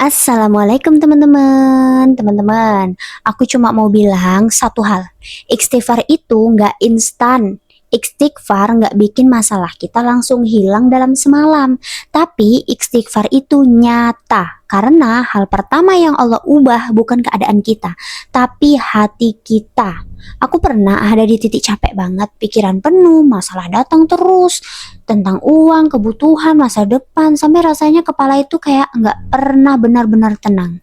Assalamualaikum teman-teman. Teman-teman, aku cuma mau bilang satu hal. Istighfar itu nggak instan. Istighfar nggak bikin masalah kita langsung hilang dalam semalam. Tapi istighfar itu nyata. Karena hal pertama yang Allah ubah bukan keadaan kita, tapi hati kita. Aku pernah ada di titik capek banget, pikiran penuh, masalah datang terus, tentang uang, kebutuhan, masa depan, sampai rasanya kepala itu kayak nggak pernah benar-benar tenang.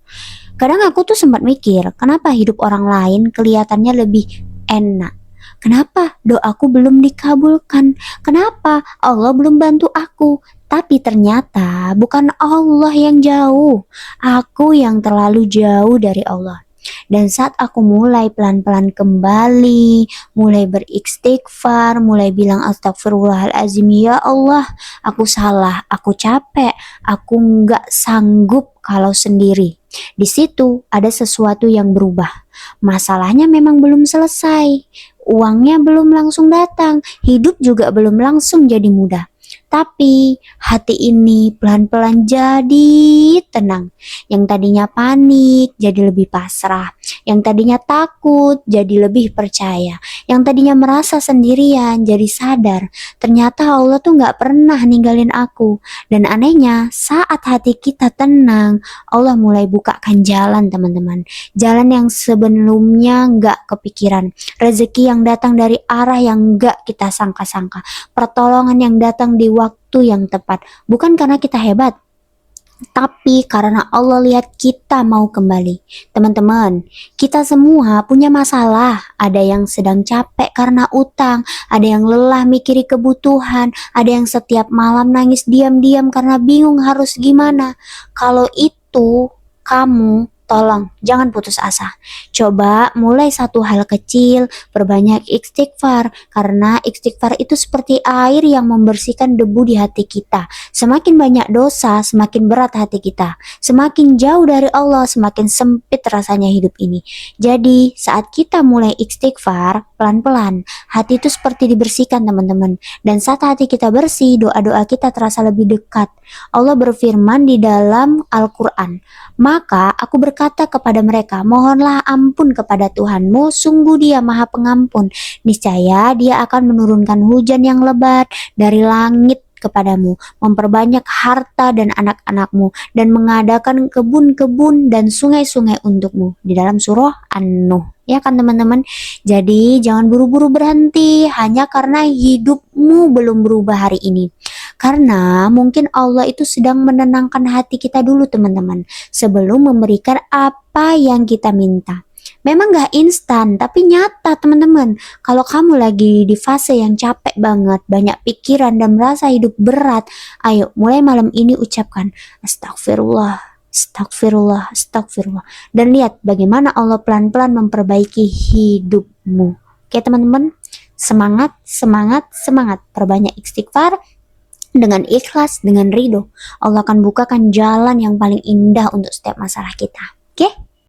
Kadang aku tuh sempat mikir, kenapa hidup orang lain kelihatannya lebih enak? Kenapa doaku belum dikabulkan? Kenapa Allah belum bantu aku? Tapi ternyata bukan Allah yang jauh, aku yang terlalu jauh dari Allah. Dan saat aku mulai pelan-pelan kembali, mulai beristighfar, mulai bilang astagfirullahalazim, ya Allah, aku salah, aku capek, aku nggak sanggup kalau sendiri. Di situ ada sesuatu yang berubah. Masalahnya memang belum selesai, uangnya belum langsung datang, hidup juga belum langsung jadi mudah. Tapi hati ini pelan-pelan jadi tenang. Yang tadinya panik jadi lebih pasrah. Yang tadinya takut jadi lebih percaya. Yang tadinya merasa sendirian jadi sadar. Ternyata Allah tuh gak pernah ninggalin aku. Dan anehnya saat hati kita tenang, Allah mulai bukakan jalan teman-teman. Jalan yang sebelumnya gak kepikiran. Rezeki yang datang dari arah yang gak kita sangka-sangka. Pertolongan yang datang di waktu yang tepat, bukan karena kita hebat, tapi karena Allah lihat kita mau kembali. Teman-teman, kita semua punya masalah. Ada yang sedang capek karena utang, ada yang lelah mikiri kebutuhan, ada yang setiap malam nangis diam-diam karena bingung harus gimana. Kalau itu kamu, tolong jangan putus asa. Coba mulai satu hal kecil, perbanyak istighfar, karena istighfar itu seperti air yang membersihkan debu di hati kita. Semakin banyak dosa, semakin berat hati kita. Semakin jauh dari Allah, semakin sempit rasanya hidup ini. Jadi saat kita mulai istighfar, pelan-pelan, hati itu seperti dibersihkan teman-teman. Dan saat hati kita bersih, doa-doa kita terasa lebih dekat. Allah berfirman di dalam Al-Quran, maka aku berkata kepada mereka, mohonlah ampun kepada Tuhanmu, sungguh Dia Maha Pengampun. Niscaya Dia akan menurunkan hujan yang lebat dari langit kepadamu, memperbanyak harta dan anak-anakmu, dan mengadakan kebun-kebun dan sungai-sungai untukmu. Di dalam surah An-Nuh. Ya kan teman-teman? Jadi jangan buru-buru berhenti hanya karena hidupmu belum berubah hari ini. Karena mungkin Allah itu sedang menenangkan hati kita dulu teman-teman, sebelum memberikan apa yang kita minta. Memang gak instan, tapi nyata teman-teman. Kalau kamu lagi di fase yang capek banget, banyak pikiran dan merasa hidup berat, ayo mulai malam ini ucapkan astagfirullah, astagfirullah, astagfirullah. Dan lihat bagaimana Allah pelan-pelan memperbaiki hidupmu. Oke teman-teman, semangat, semangat, semangat. Perbanyak istighfar, dengan ikhlas, dengan ridho, Allah akan bukakan jalan yang paling indah untuk setiap masalah kita. Oke?